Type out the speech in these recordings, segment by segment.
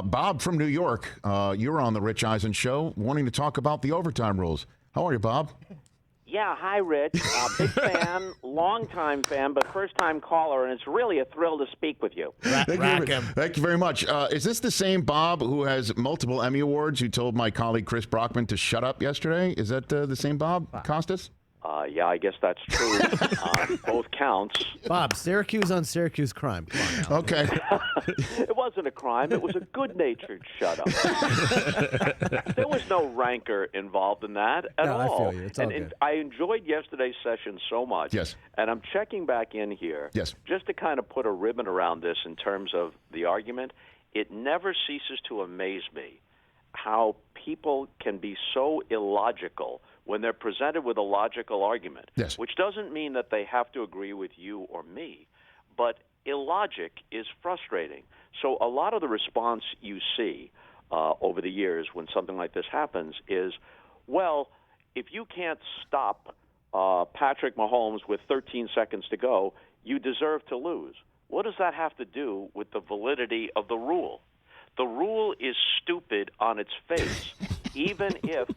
Bob from New York, you're on the Rich Eisen Show, wanting to talk about the overtime rules. How are you, Bob? Yeah, hi, Rich. Big fan, long-time fan, but first-time caller, and it's really a thrill to speak with you. Thank you very much. Is this the same Bob who has multiple Emmy Awards who told my colleague Chris Brockman to shut up yesterday? Is that the same Bob Costas? Yeah, I guess that's true. Both counts. Bob, Syracuse on Syracuse crime. Come on now. Okay. It wasn't a crime. It was a good-natured shut up. There was no rancor involved in that at all. I feel you. It's all good. I enjoyed yesterday's session so much. Yes. And I'm checking back in here. Yes. Just to kind of put a ribbon around this in terms of the argument. It never ceases to amaze me how people can be so illogical when they're presented with a logical argument, yes, which doesn't mean that they have to agree with you or me, but illogic is frustrating. So a lot of the response you see over the years when something like this happens is, well, if you can't stop Patrick Mahomes with 13 seconds to go, you deserve to lose. What does that have to do with the validity of the rule? The rule is stupid on its face. Even if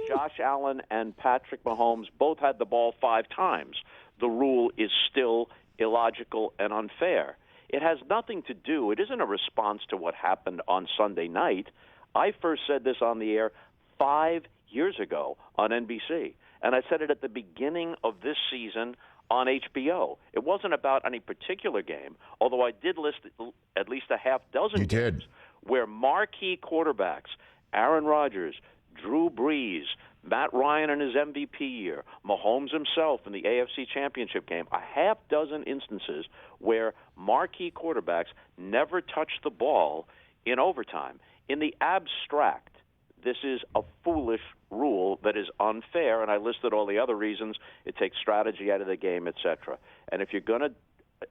Josh Allen and Patrick Mahomes both had the ball 5 times, the rule is still illogical and unfair. It has nothing to do, it isn't a response to what happened on Sunday night. I first said this on the air 5 years ago on NBC, and I said it at the beginning of this season on HBO. It wasn't about any particular game, although I did list at least a half dozen games where marquee quarterbacks, Aaron Rodgers, Drew Brees, Matt Ryan in his MVP year, Mahomes himself in the AFC Championship game, a half dozen instances where marquee quarterbacks never touched the ball in overtime. In the abstract, this is a foolish rule that is unfair, and I listed all the other reasons. It takes strategy out of the game, etc. And if you're going to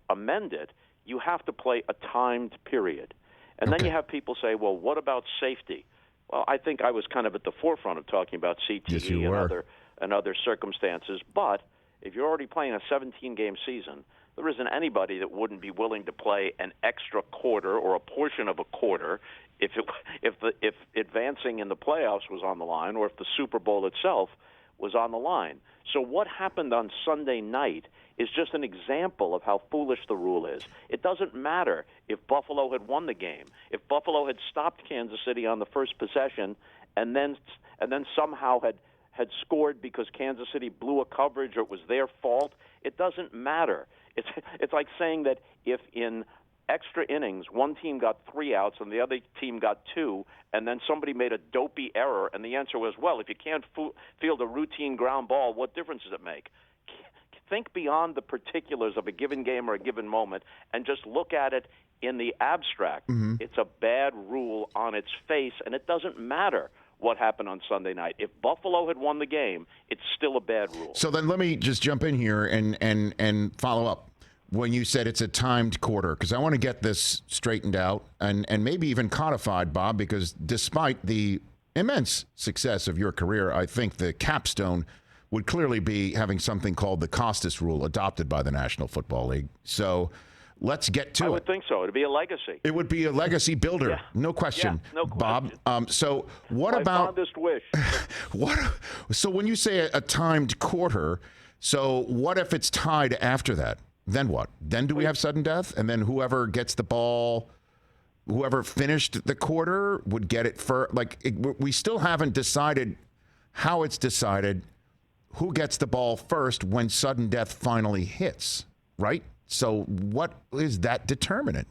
amend it, you have to play a timed period. And then you have people say, well, what about safety? Well, I think I was kind of at the forefront of talking about CTE and other circumstances. But if you're already playing a 17-game season, there isn't anybody that wouldn't be willing to play an extra quarter or a portion of a quarter if advancing in the playoffs was on the line or if the Super Bowl itself was on the line. So what happened on Sunday night is just an example of how foolish the rule is. It doesn't matter if Buffalo had won the game, if Buffalo had stopped Kansas City on the first possession and then somehow had scored because Kansas City blew a coverage or it was their fault. It doesn't matter. It's like saying that if in extra innings one team got 3 outs and the other team got 2, and then somebody made a dopey error, and the answer was, well, if you can't field a routine ground ball, what difference does it make? Think beyond the particulars of a given game or a given moment and just look at it in the abstract. Mm-hmm. It's a bad rule on its face, and it doesn't matter what happened on Sunday night. If Buffalo had won the game, it's still a bad rule. So then let me just jump in here and follow up. When you said it's a timed quarter, because I want to get this straightened out and maybe even codified, Bob, because despite the immense success of your career, I think the capstone would clearly be having something called the Costas rule adopted by the National Football League. So let's get to it. I would think so. It would be a legacy. It would be a legacy builder. Yeah. No question, no question. Bob. So what My about... fondest wish. So when you say a timed quarter, so what if it's tied after that? Then what? Then do we have sudden death? And then whoever gets the ball, whoever finished the quarter would get it for... we still haven't decided how it's decided who gets the ball first when sudden death finally hits, right? So what is that determinant?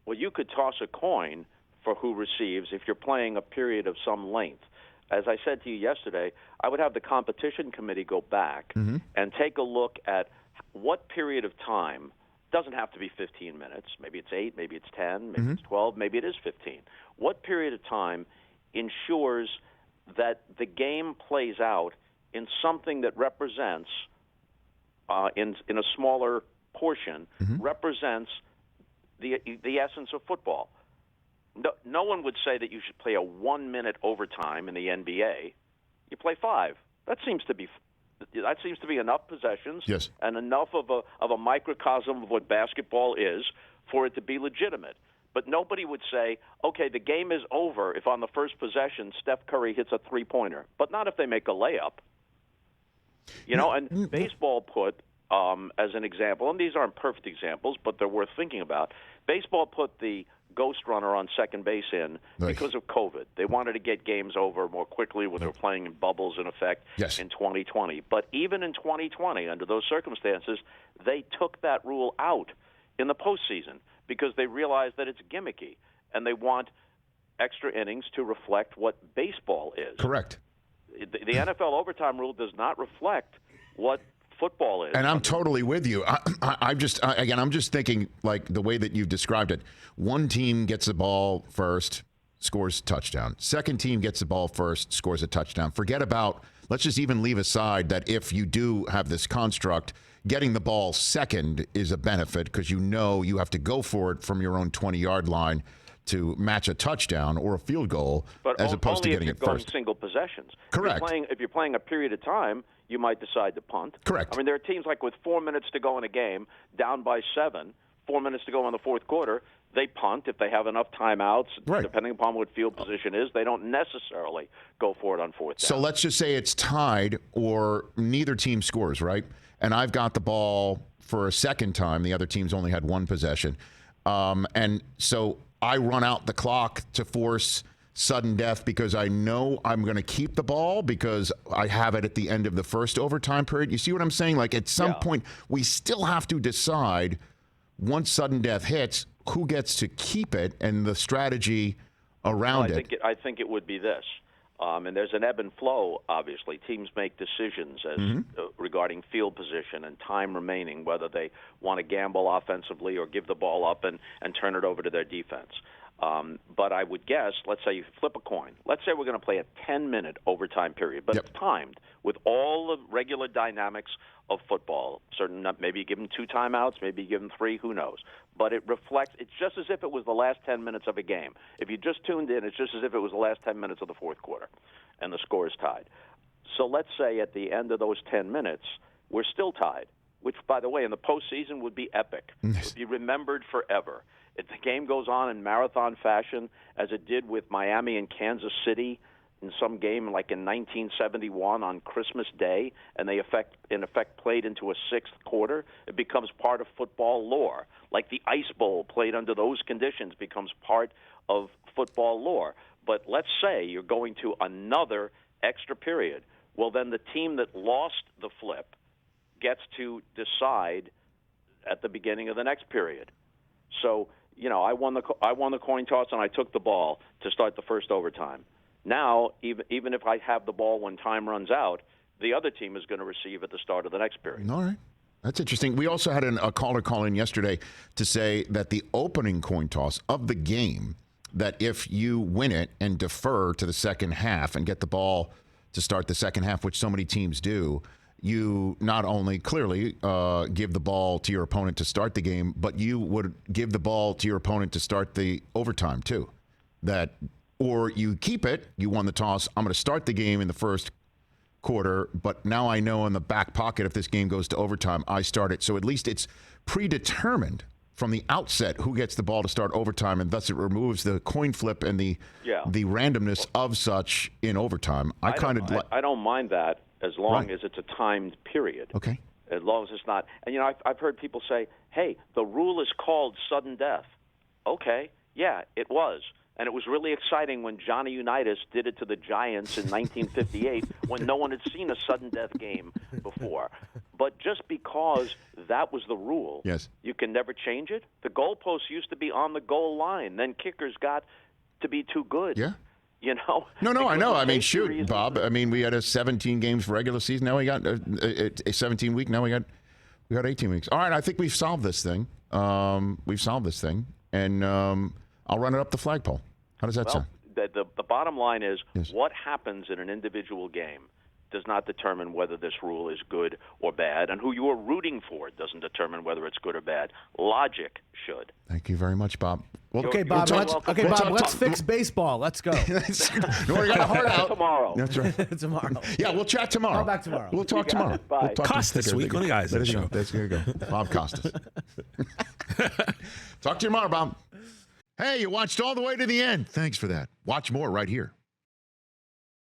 Well, you could toss a coin for who receives if you're playing a period of some length. As I said to you yesterday, I would have the competition committee go back and take a look at what period of time, doesn't have to be 15 minutes, maybe it's 8, maybe it's 10, maybe it's 12, maybe it is 15. What period of time ensures that the game plays out in something that represents, in a smaller portion, represents the essence of football? No one would say that you should play a 1-minute overtime in the NBA. You play 5. That seems to be enough possessions, yes, and enough of a microcosm of what basketball is for it to be legitimate. But nobody would say, okay, the game is over if on the first possession Steph Curry hits a three-pointer, but not if they make a layup. And baseball put, as an example, and these aren't perfect examples, but they're worth thinking about, baseball put the ghost runner on second base in because of COVID. They wanted to get games over more quickly when they were playing in bubbles, in effect, in 2020. But even in 2020, under those circumstances, they took that rule out in the postseason because they realized that it's gimmicky, and they want extra innings to reflect what baseball is. Correct. The NFL overtime rule does not reflect what football is. And I'm totally with you. I'm just thinking like the way that you've described it. One team gets the ball first, scores a touchdown. Second team gets the ball first, scores a touchdown. Forget about, let's just even leave aside that if you do have this construct, getting the ball second is a benefit because you have to go for it from your own 20-yard line to match a touchdown or a field goal, but as opposed to getting it first. Only if you're going single possessions. Correct. If you're playing a period of time, you might decide to punt. Correct. I mean, there are teams like with 4 minutes to go in a game, down by 7, 4 minutes to go in the fourth quarter, they punt if they have enough timeouts. Right. Depending upon what field position is, they don't necessarily go for it on fourth down. So let's just say it's tied or neither team scores, right? And I've got the ball for a second time. The other team's only had one possession. And so I run out the clock to force sudden death because I know I'm going to keep the ball because I have it at the end of the first overtime period. You see what I'm saying? Like at some point, we still have to decide once sudden death hits, who gets to keep it and the strategy around it. I think it would be this. And there's an ebb and flow, obviously. Teams make decisions regarding field position and time remaining, whether they want to gamble offensively or give the ball up and turn it over to their defense. But I would guess, let's say you flip a coin. Let's say we're going to play a 10-minute overtime period, but it's timed with all the regular dynamics of football. Maybe you give them 2 timeouts, maybe you give them 3, who knows. But it reflects, it's just as if it was the last 10 minutes of a game. If you just tuned in, it's just as if it was the last 10 minutes of the fourth quarter, and the score is tied. So let's say at the end of those 10 minutes, we're still tied, which, by the way, in the postseason would be epic. It would be remembered forever. If the game goes on in marathon fashion, as it did with Miami and Kansas City in some game like in 1971 on Christmas Day, and they in effect played into a sixth quarter, it becomes part of football lore. Like the Ice Bowl played under those conditions becomes part of football lore. But let's say you're going to another extra period. Well, then the team that lost the flip gets to decide at the beginning of the next period. So, I won the coin toss and I took the ball to start the first overtime. Now, even if I have the ball when time runs out, the other team is going to receive at the start of the next period. All right. That's interesting. We also had a caller call in yesterday to say that the opening coin toss of the game, that if you win it and defer to the second half and get the ball to start the second half, which so many teams do, you not only clearly give the ball to your opponent to start the game, but you would give the ball to your opponent to start the overtime too. Or you keep it, you won the toss, I'm going to start the game in the first quarter, but now I know in the back pocket if this game goes to overtime, I start it. So at least it's predetermined from the outset who gets the ball to start overtime, and thus it removes the coin flip and the randomness of such in overtime. I don't mind that as long as it's a timed period. Okay. As long as it's not. And, I've heard people say, hey, the rule is called sudden death. Okay, yeah, it was. And it was really exciting when Johnny Unitas did it to the Giants in 1958 when no one had seen a sudden death game before. But just because that was the rule, you can never change it. The goalposts used to be on the goal line. Then kickers got to be too good. Yeah. No, I know. I mean, shoot, Bob. I mean, we had a 17 games for regular season. Now we got a 17 week. Now we got 18 weeks. All right, I think we've solved this thing. And I'll run it up the flagpole. How does that sound? The bottom line is what happens in an individual game does not determine whether this rule is good or bad, and who you are rooting for doesn't determine whether it's good or bad. Logic should. Thank you very much, Bob. Well, let's fix baseball. Let's go. No, we got a heart out tomorrow. That's right. Tomorrow. Yeah, we'll chat tomorrow. Call back tomorrow. We'll talk tomorrow. Bye. We'll Costas week on the Eisen Show. There you go. Bob Costas. Talk to you tomorrow, Bob. Hey, you watched all the way to the end. Thanks for that. Watch more right here.